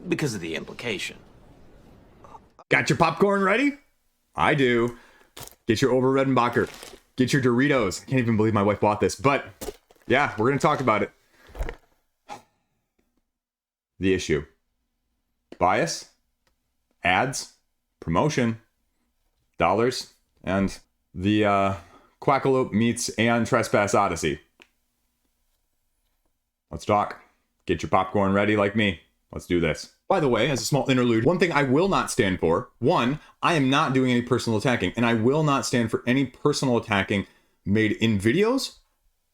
because of the implication. Got your popcorn ready? I do. Get your Redenbacher. Get your Doritos. I can't even believe my wife bought this, but yeah, we're going to talk about it. The issue. Bias, ads, promotion, dollars, and the Quackalope meets Aeon Trespass Odyssey. Let's talk. Get your popcorn ready like me. Let's do this. By the way, as a small interlude, one thing I will not stand for. One, I am not doing any personal attacking, and I will not stand for any personal attacking made in videos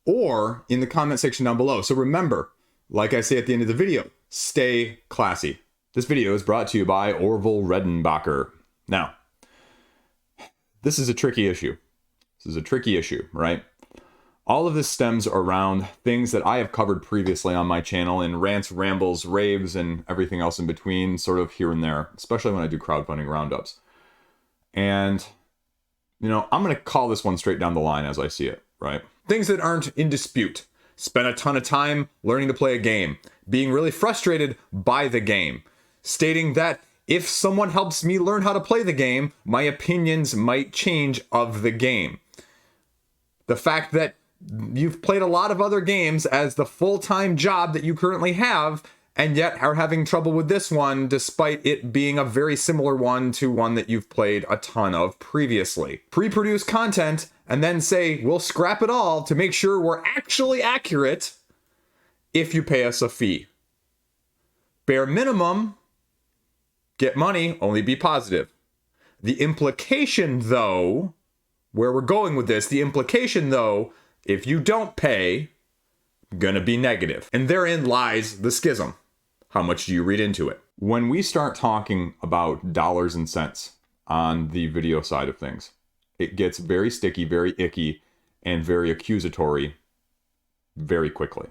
or in the comment section down below. So remember, like I say at the end of the video, stay classy. This video is brought to you by Redenbacher. Now, this is a tricky issue. This is a tricky issue, right? All of this stems around things that I have covered previously on my channel in rants, rambles, raves, and everything else in between, sort of here and there, especially when I do crowdfunding roundups. And, you know, I'm going to call this one straight down the line as I see it, right? Things that aren't in dispute. Spend a ton of time learning to play a game, being really frustrated by the game, stating that if someone helps me learn how to play the game, my opinions might change of the game. The fact that you've played a lot of other games as the full-time job that you currently have, and yet are having trouble with this one, despite it being a very similar one to one that you've played a ton of previously. Pre-produce content, and then say, we'll scrap it all to make sure we're actually accurate if you pay us a fee. Bare minimum, get money, only be positive. The implication, though, where we're going with this, the implication, though, if you don't pay, gonna be negative. And therein lies the schism. How much do you read into it? When we start talking about dollars and cents on the video side of things, it gets very sticky, very icky, and very accusatory very quickly.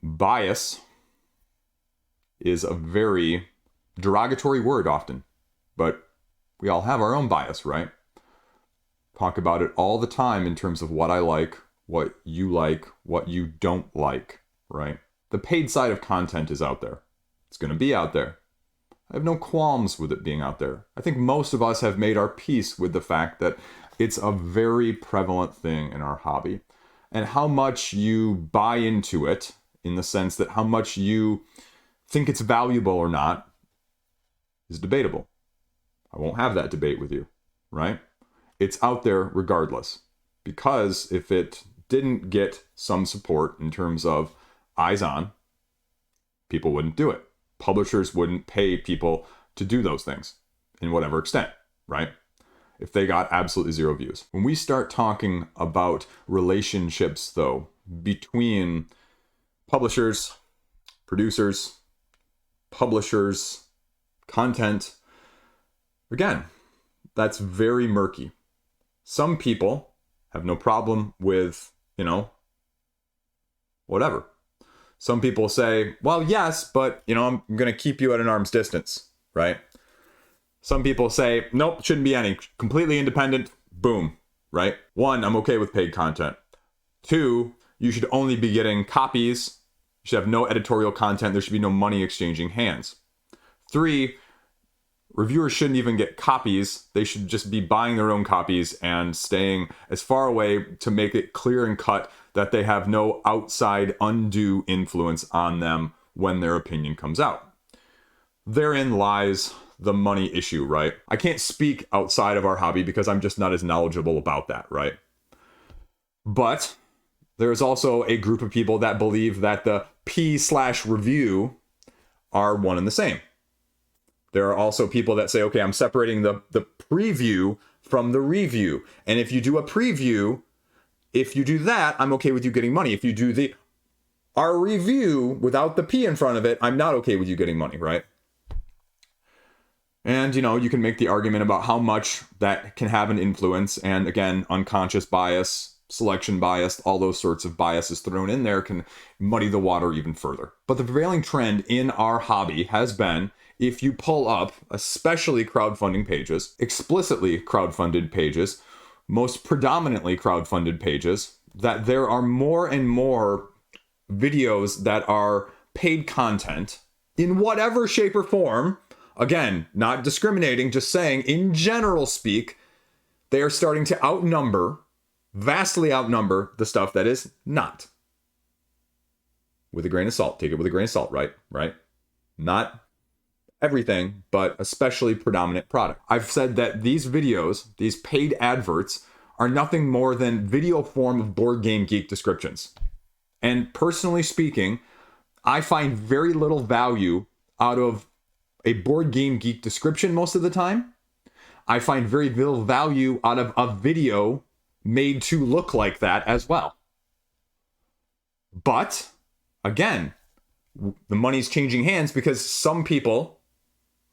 Bias is a very derogatory word often, but we all have our own bias, right? Talk about it all the time in terms of what I like, what you don't like, right? The paid side of content is out there. It's going to be out there. I have no qualms with it being out there. I think most of us have made our peace with the fact that it's a very prevalent thing in our hobby. And how much you buy into it, in the sense that how much you think it's valuable or not, is debatable. I won't have that debate with you, right? It's out there regardless, because if it didn't get some support in terms of eyes on, people wouldn't do it. Publishers wouldn't pay people to do those things in whatever extent, right? If they got absolutely zero views. When we start talking about relationships, though, between publishers, producers, publishers, content, again, that's very murky. Some people have no problem with, whatever. Some people say, well, yes, but, I'm going to keep you at an arm's distance, right? Some people say, nope, shouldn't be any. Completely independent, boom, right? One, I'm okay with paid content. Two, you should only be getting copies. You should have no editorial content. There should be no money exchanging hands. Three, reviewers shouldn't even get copies. They should just be buying their own copies and staying as far away to make it clear and cut that they have no outside undue influence on them when their opinion comes out. Therein lies the money issue, right? I can't speak outside of our hobby because I'm just not as knowledgeable about that, right? But there's also a group of people that believe that the P/review are one and the same. There are also people that say, okay, I'm separating the preview from the review. And if you do a preview, if you do that, I'm okay with you getting money. If you do our review without the P in front of it, I'm not okay with you getting money, right? And, you can make the argument about how much that can have an influence. And again, unconscious bias, selection bias, all those sorts of biases thrown in there can muddy the water even further. But the prevailing trend in our hobby has been, if you pull up, especially crowdfunding pages, explicitly crowdfunded pages, most predominantly crowdfunded pages, that there are more and more videos that are paid content in whatever shape or form, again, not discriminating, just saying in general speak, they are starting to vastly outnumber the stuff that is not. With a grain of salt. Take it with a grain of salt, right? Right? Not everything, but especially predominant product. I've said that these videos, these paid adverts, are nothing more than video form of Board Game Geek descriptions. And personally speaking, I find very little value out of a Board Game Geek description most of the time. I find very little value out of a video made to look like that as well. But, again, the money's changing hands because some people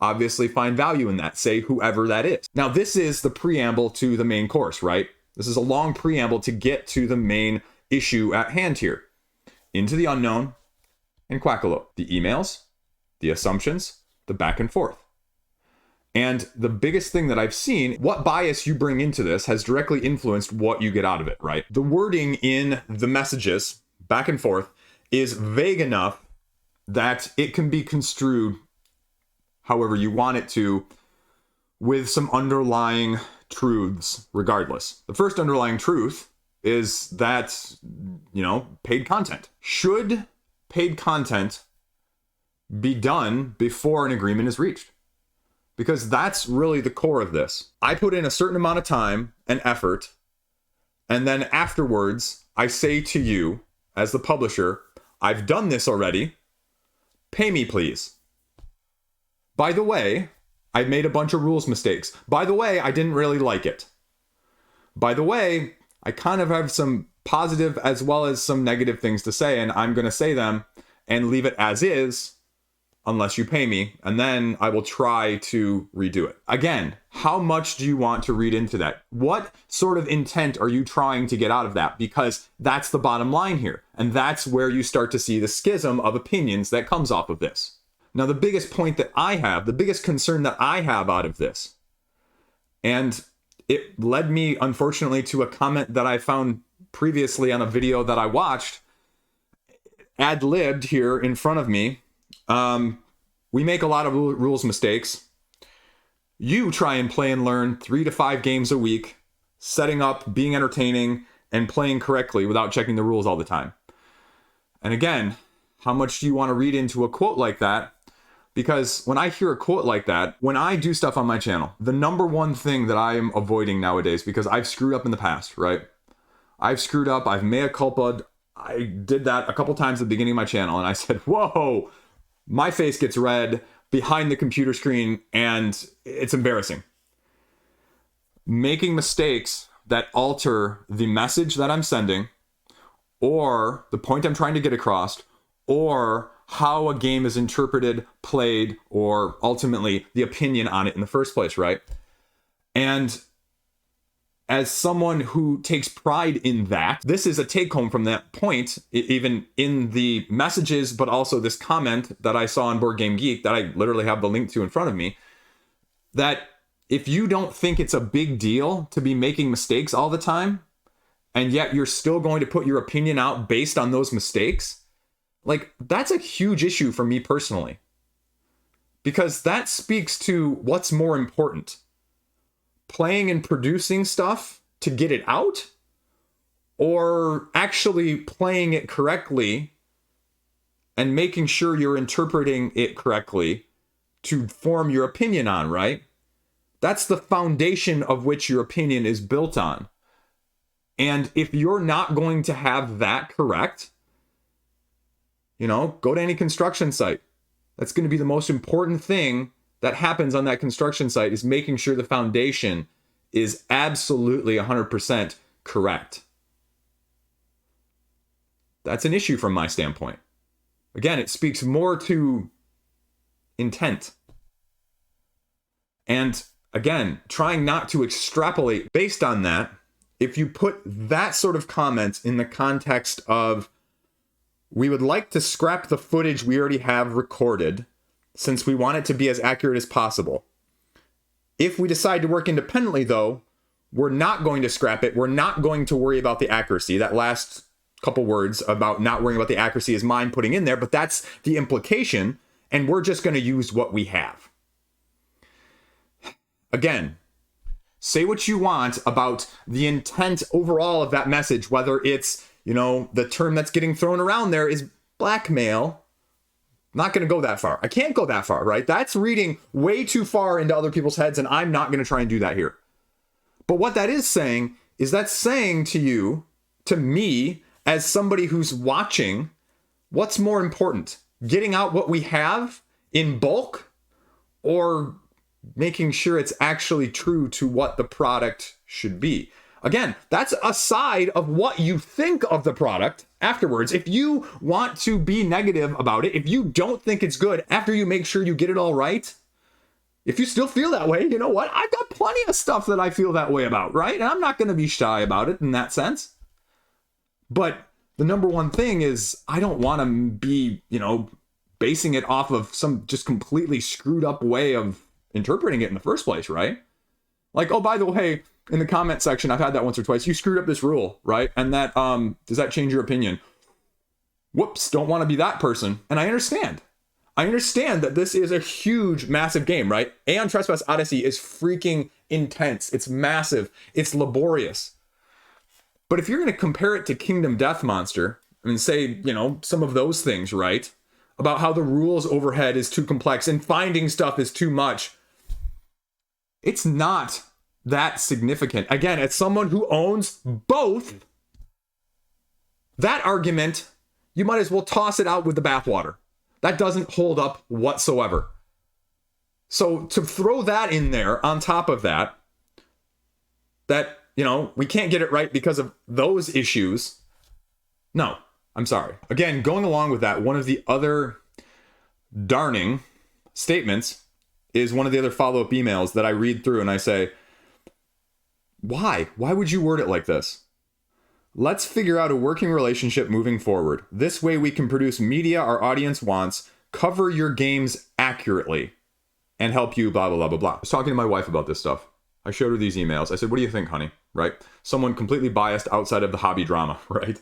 obviously find value in that, say whoever that is. Now, this is the preamble to the main course, right? This is a long preamble to get to the main issue at hand here. Into the Unknown and Quackalope. The emails, the assumptions, the back and forth. And the biggest thing that I've seen, what bias you bring into this has directly influenced what you get out of it, right? The wording in the messages, back and forth, is vague enough that it can be construed however you want it to, with some underlying truths regardless. The first underlying truth is that, paid content. Should paid content be done before an agreement is reached? Because that's really the core of this. I put in a certain amount of time and effort, and then afterwards, I say to you, as the publisher, I've done this already, pay me please. By the way, I made a bunch of rules mistakes. By the way, I didn't really like it. By the way, I kind of have some positive as well as some negative things to say, and I'm going to say them and leave it as is unless you pay me, and then I will try to redo it. Again, how much do you want to read into that? What sort of intent are you trying to get out of that? Because that's the bottom line here, and that's where you start to see the schism of opinions that comes off of this. Now, the biggest point that I have, the biggest concern that I have out of this, and it led me, unfortunately, to a comment that I found previously on a video that I watched, ad-libbed here in front of me. We make a lot of rules mistakes. You try and play and learn 3 to 5 games a week, setting up, being entertaining, and playing correctly without checking the rules all the time. And again, how much do you want to read into a quote like that? Because when I hear a quote like that, when I do stuff on my channel, the number one thing that I am avoiding nowadays, because I've screwed up in the past, right? I've screwed up, I've mea culpa. I did that a couple times at the beginning of my channel, and I said, whoa, my face gets red behind the computer screen, and it's embarrassing. Making mistakes that alter the message that I'm sending, or the point I'm trying to get across, or how a game is interpreted, played, or ultimately the opinion on it in the first place, right? And as someone who takes pride in that, this is a take home from that point, even in the messages, but also this comment that I saw on Board Game Geek that I literally have the link to in front of me, that if you don't think it's a big deal to be making mistakes all the time, and yet you're still going to put your opinion out based on those mistakes, like, that's a huge issue for me personally. Because that speaks to what's more important. Playing and producing stuff to get it out, or actually playing it correctly and making sure you're interpreting it correctly to form your opinion on, right? That's the foundation of which your opinion is built on. And if you're not going to have that correct, go to any construction site. That's going to be the most important thing that happens on that construction site, is making sure the foundation is absolutely 100% correct. That's an issue from my standpoint. Again, it speaks more to intent. And again, trying not to extrapolate based on that, if you put that sort of comment in the context of, we would like to scrap the footage we already have recorded since we want it to be as accurate as possible. If we decide to work independently, though, we're not going to scrap it. We're not going to worry about the accuracy. That last couple words about not worrying about the accuracy is mine putting in there, but that's the implication. and we're just going to use what we have. Again, say what you want about the intent overall of that message, whether it's, the term that's getting thrown around there is blackmail. Not going to go that far. I can't go that far, right? That's reading way too far into other people's heads, and I'm not going to try and do that here. But what that is saying is that's saying to you, to me, as somebody who's watching, what's more important? Getting out what we have in bulk, or making sure it's actually true to what the product should be? Again, that's a side of what you think of the product afterwards. If you want to be negative about it, if you don't think it's good after you make sure you get it all right, if you still feel that way, you know what? I've got plenty of stuff that I feel that way about, right? And I'm not going to be shy about it in that sense. But the number one thing is I don't want to be, basing it off of some just completely screwed up way of interpreting it in the first place, right? Like, oh, by the way, in the comment section, I've had that once or twice. You screwed up this rule, right? And that, does that change your opinion? Whoops, don't want to be that person. And I understand. I understand that this is a huge, massive game, right? Aeon Trespass Odyssey is freaking intense. It's massive. It's laborious. But if you're going to compare it to Kingdom Death Monster and say, some of those things, right? About how the rules overhead is too complex and finding stuff is too much. It's not that significant. Again, as someone who owns both, that argument, you might as well toss it out with the bathwater. That doesn't hold up whatsoever. So to throw that in there on top of that, we can't get it right because of those issues. No, I'm sorry. Again, going along with that, one of the other darning statements is one of the other follow-up emails that I read through and I say, why? Why would you word it like this? Let's figure out a working relationship moving forward. This way we can produce media our audience wants, cover your games accurately, and help you blah, blah, blah, blah, blah. I was talking to my wife about this stuff. I showed her these emails. I said, what do you think, honey? Right? Someone completely biased outside of the hobby drama, right?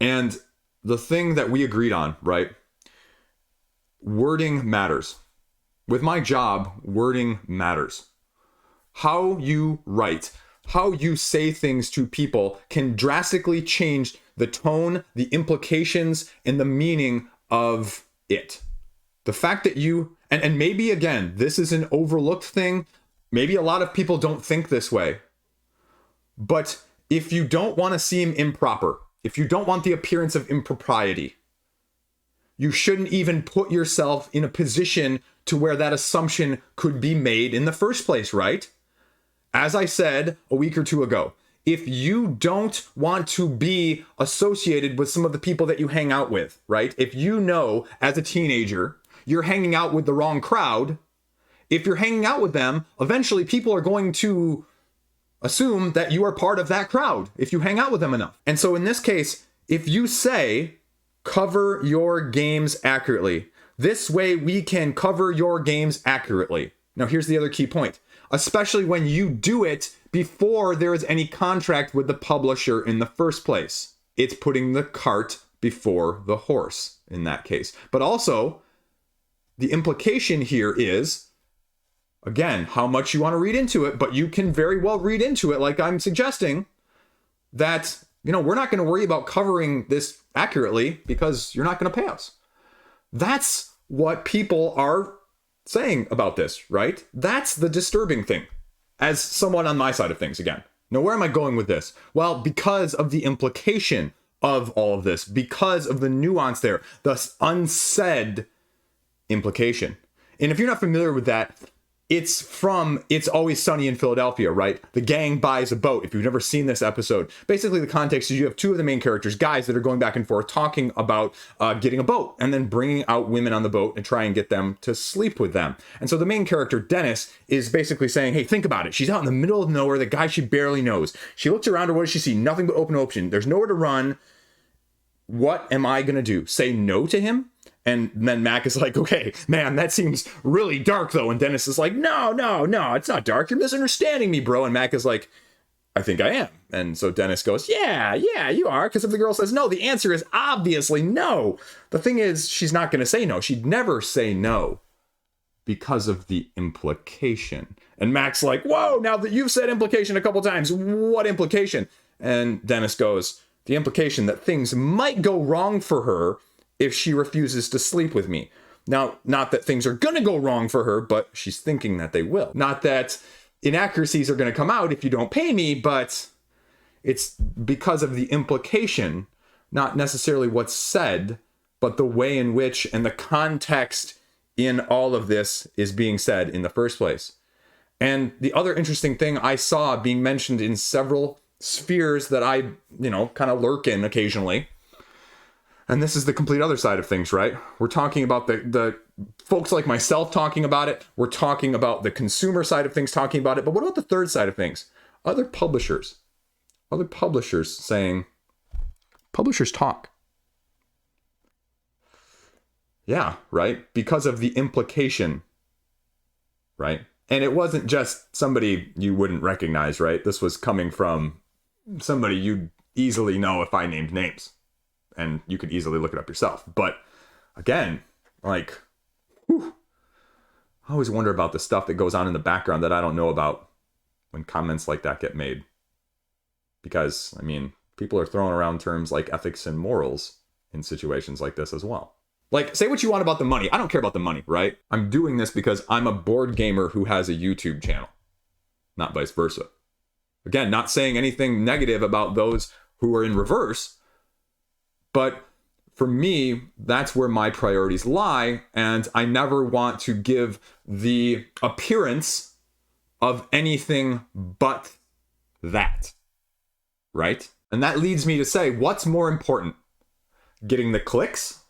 And the thing that we agreed on, right? Wording matters. With my job, wording matters. How you write, how you say things to people can drastically change the tone, the implications, and the meaning of it. The fact that you, and maybe again, this is an overlooked thing. Maybe a lot of people don't think this way. But if you don't want to seem improper, if you don't want the appearance of impropriety, you shouldn't even put yourself in a position to where that assumption could be made in the first place, right? As I said a week or two ago, if you don't want to be associated with some of the people that you hang out with, right? If you know as a teenager, you're hanging out with the wrong crowd, if you're hanging out with them, eventually people are going to assume that you are part of that crowd if you hang out with them enough. And so in this case, if you say, cover your games accurately, this way we can cover your games accurately. Now here's the other key point. Especially when you do it before there is any contract with the publisher in the first place. It's putting the cart before the horse in that case. But also, the implication here is, again, how much you want to read into it, but you can very well read into it like I'm suggesting that, we're not going to worry about covering this accurately because you're not going to pay us. That's what people are saying about this, right? That's the disturbing thing as someone on my side of things again. Now, where am I going with this? Well, because of the implication of all of this, because of the nuance there, the unsaid implication. And if you're not familiar with that, it's from It's Always Sunny in Philadelphia, right? The gang buys a boat. If you've never seen this episode, basically the context is you have two of the main characters, guys that are going back and forth talking about getting a boat and then bringing out women on the boat and try and get them to sleep with them. And so the main character, Dennis, is basically saying, hey, think about it. She's out in the middle of nowhere, the guy she barely knows. She looks around her, what does she see? Nothing but open ocean. There's nowhere to run. What am I going to do? Say no to him? And then Mac is like, okay, man, that seems really dark, though. And Dennis is like, no, it's not dark. You're misunderstanding me, bro. And Mac is like, I think I am. And so Dennis goes, yeah, you are. Because if the girl says no, the answer is obviously no. The thing is, she's not going to say no. She'd never say no because of the implication. And Mac's like, whoa, now that you've said implication a couple times, what implication? And Dennis goes, the implication that things might go wrong for her if she refuses to sleep with me. Now, not that things are going to go wrong for her, but she's thinking that they will. Not that inaccuracies are going to come out if you don't pay me, but it's because of the implication, not necessarily what's said, but the way in which and the context in all of this is being said in the first place. And the other interesting thing I saw being mentioned in several spheres that I, kind of lurk in occasionally, and this is the complete other side of things, right? We're talking about the folks like myself talking about it. We're talking about the consumer side of things talking about it. But what about the third side of things? Other publishers saying, publishers talk. Yeah, right? Because of the implication, right? And it wasn't just somebody you wouldn't recognize, right? This was coming from somebody you'd easily know if I named names. And you could easily look it up yourself. But again, I always wonder about the stuff that goes on in the background that I don't know about when comments like that get made. Because, people are throwing around terms like ethics and morals in situations like this as well. Like, say what you want about the money. I don't care about the money, right? I'm doing this because I'm a board gamer who has a YouTube channel, not vice versa. Again, not saying anything negative about those who are in reverse. But for me, that's where my priorities lie. And I never want to give the appearance of anything but that. Right? And that leads me to say, what's more important? Getting the clicks?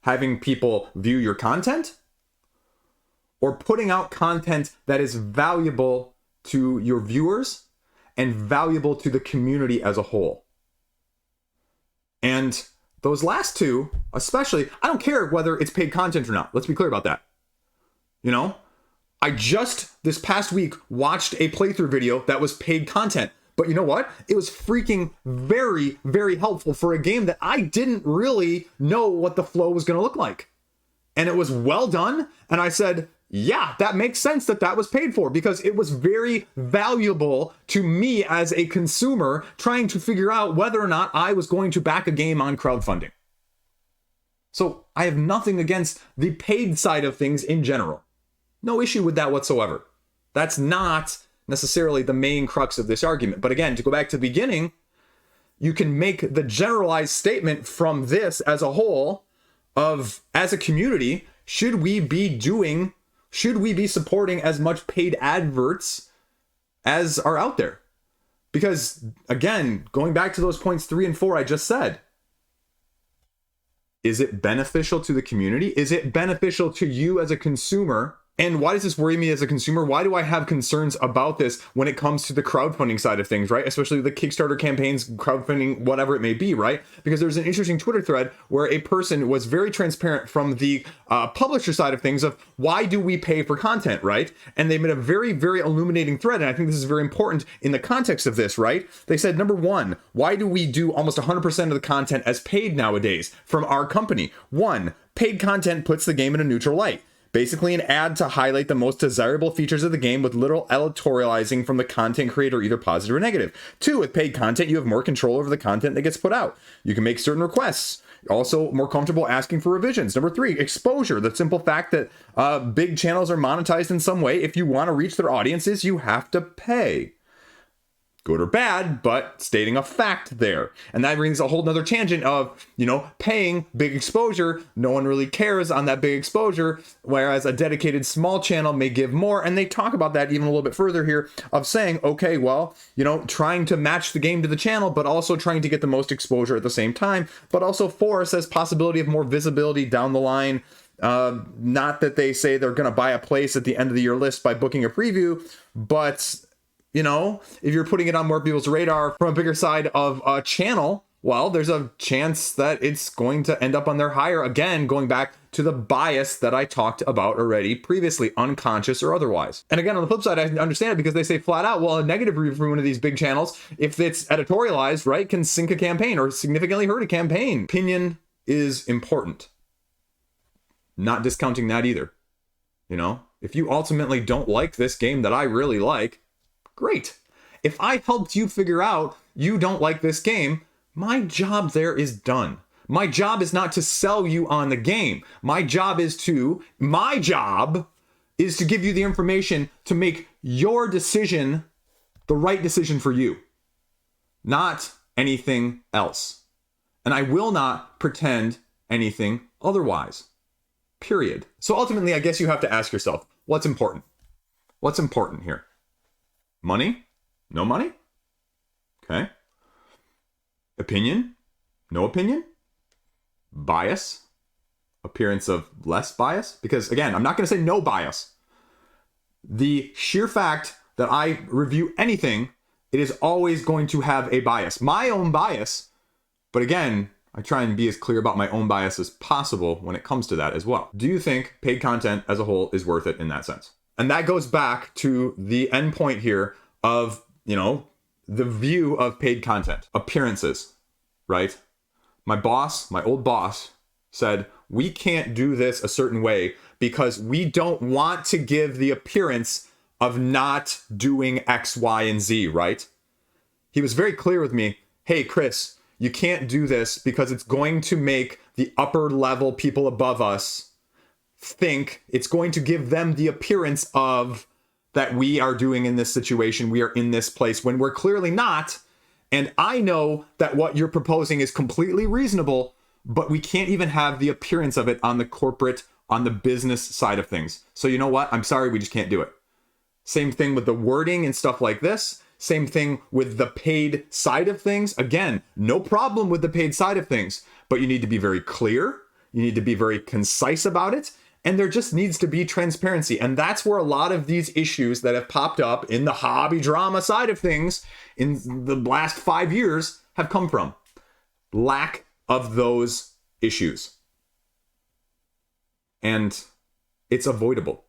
Having people view your content? Or putting out content that is valuable to your viewers and valuable to the community as a whole? And those last two, especially, I don't care whether it's paid content or not. Let's be clear about that. I just this past week watched a playthrough video that was paid content. But you know what? It was freaking very, very helpful for a game that I didn't really know what the flow was going to look like. And it was well done. And I said, yeah, that makes sense that was paid for, because it was very valuable to me as a consumer trying to figure out whether or not I was going to back a game on crowdfunding. So I have nothing against the paid side of things in general. No issue with that whatsoever. That's not necessarily the main crux of this argument. But again, to go back to the beginning, you can make the generalized statement from this as a whole of, as a community, should we be supporting as much paid adverts as are out there? Because again, going back to those points 3 and 4 I just said, is it beneficial to the community? Is it beneficial to you as a consumer? And why does this worry me as a consumer? Why do I have concerns about this when it comes to the crowdfunding side of things, right? Especially the Kickstarter campaigns, crowdfunding, whatever it may be, right? Because there's an interesting Twitter thread where a person was very transparent from the publisher side of things of why do we pay for content, right? And they made a very, very illuminating thread. And I think this is very important in the context of this, right? They said, number one, why do we do almost 100% of the content as paid nowadays from our company? One, paid content puts the game in a neutral light. Basically an ad to highlight the most desirable features of the game with little editorializing from the content creator, either positive or negative. 2, with paid content, you have more control over the content that gets put out. You can make certain requests. Also more comfortable asking for revisions. Number 3, exposure. The simple fact that big channels are monetized in some way. If you want to reach their audiences, you have to pay. Good or bad, but stating a fact there. And that brings a whole nother tangent of, paying big exposure. No one really cares on that big exposure, whereas a dedicated small channel may give more. And they talk about that even a little bit further here of saying, okay, well, trying to match the game to the channel, but also trying to get the most exposure at the same time. But also 4 says possibility of more visibility down the line. Not that they say they're going to buy a place at the end of the year list by booking a preview, but if you're putting it on more people's radar from a bigger side of a channel, well, there's a chance that it's going to end up on their higher. Again, going back to the bias that I talked about already previously, unconscious or otherwise. And again, on the flip side, I understand it because they say flat out, well, a negative review from one of these big channels, if it's editorialized, right, can sink a campaign or significantly hurt a campaign. Opinion is important. Not discounting that either. You know, if you ultimately don't like this game that I really like, great. If I helped you figure out you don't like this game, my job there is done. My job is not to sell you on the game. My job is to give you the information to make your decision the right decision for you, not anything else. And I will not pretend anything otherwise. Period. So ultimately, I guess you have to ask yourself, what's important? What's important here? Money? No money? Okay. Opinion? No opinion? Bias? Appearance of less bias? Because again, I'm not going to say no bias. The sheer fact that I review anything, it is always going to have a bias. My own bias. But again, I try and be as clear about my own bias as possible when it comes to that as well. Do you think paid content as a whole is worth it in that sense? And that goes back to the end point here of, you know, the view of paid content. Appearances, right? My boss, my old boss, said, we can't do this a certain way because we don't want to give the appearance of not doing X, Y, and Z, right? He was very clear with me, hey, Chris, you can't do this because it's going to make the upper level people above us think, it's going to give them the appearance of that we are doing in this situation, we are in this place when we're clearly not. And I know that what you're proposing is completely reasonable, but we can't even have the appearance of it on the corporate, on the business side of things. So you know what? I'm sorry, we just can't do it. Same thing with the wording and stuff like this. Same thing with the paid side of things. Again, no problem with the paid side of things, but you need to be very clear. You need to be very concise about it. And there just needs to be transparency. And that's where a lot of these issues that have popped up in the hobby drama side of things in the last 5 years have come from. Lack of those issues. And it's avoidable.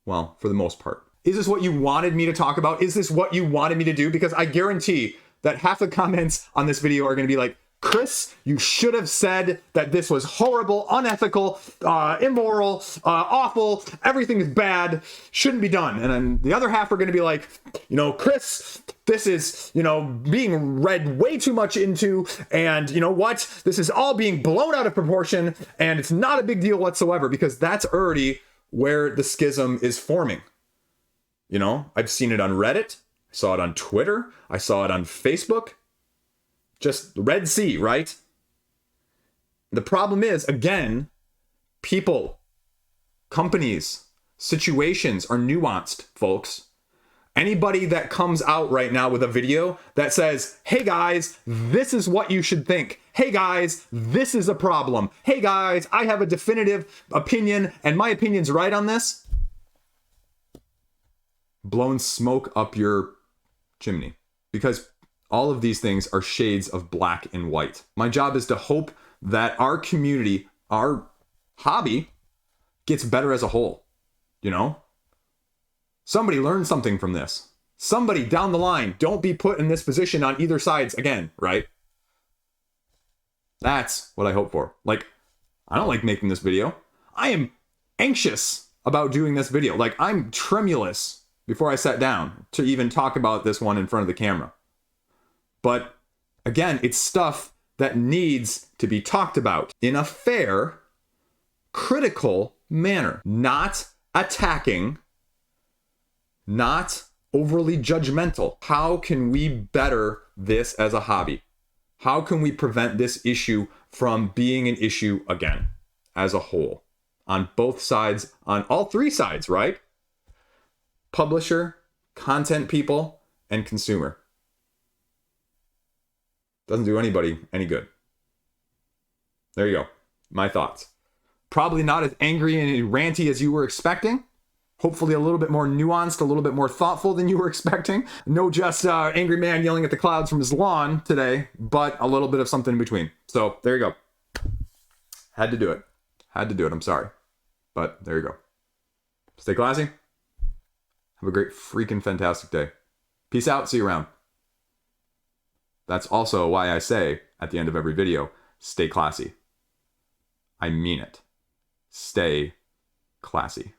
Well, for the most part. Is this what you wanted me to talk about? Is this what you wanted me to do? Because I guarantee that half the comments on this video are going to be like, Chris, you should have said that this was horrible, unethical, immoral, awful, everything is bad, shouldn't be done. And then the other half are going to be like, you know, Chris, this is, you know, being read way too much into, and you know what? This is all being blown out of proportion, and it's not a big deal whatsoever, because that's already where the schism is forming. You know, I've seen it on Reddit, I saw it on Twitter, I saw it on Facebook. Just Red Sea, right? The problem is, again, people, companies, situations are nuanced, folks. Anybody that comes out right now with a video that says, hey guys, this is what you should think. Hey guys, this is a problem. Hey guys, I have a definitive opinion and my opinion's right on this. Blown smoke up your chimney. Because all of these things are shades of black and white. My job is to hope that our community, our hobby, gets better as a whole. You know? Somebody learn something from this. Somebody down the line, don't be put in this position on either sides again, right? That's what I hope for. Like, I don't like making this video. I am anxious about doing this video. Like, I'm tremulous before I sat down to even talk about this one in front of the camera. But again, it's stuff that needs to be talked about in a fair, critical manner, not attacking, not overly judgmental. How can we better this as a hobby? How can we prevent this issue from being an issue again as a whole? On both sides, on all three sides, right? Publisher, content people, and consumer. Doesn't do anybody any good. There you go. My thoughts. Probably not as angry and ranty as you were expecting, Hopefully a little bit more nuanced, a little bit more thoughtful than you were expecting. No just angry man yelling at the clouds from his lawn today, but a little bit of something in between. So there you go. Had to do it. Had to do it. I'm sorry. But there you go. Stay classy. Have a great freaking fantastic day. Peace out. See you around. That's also why I say at the end of every video, stay classy. I mean it. Stay classy.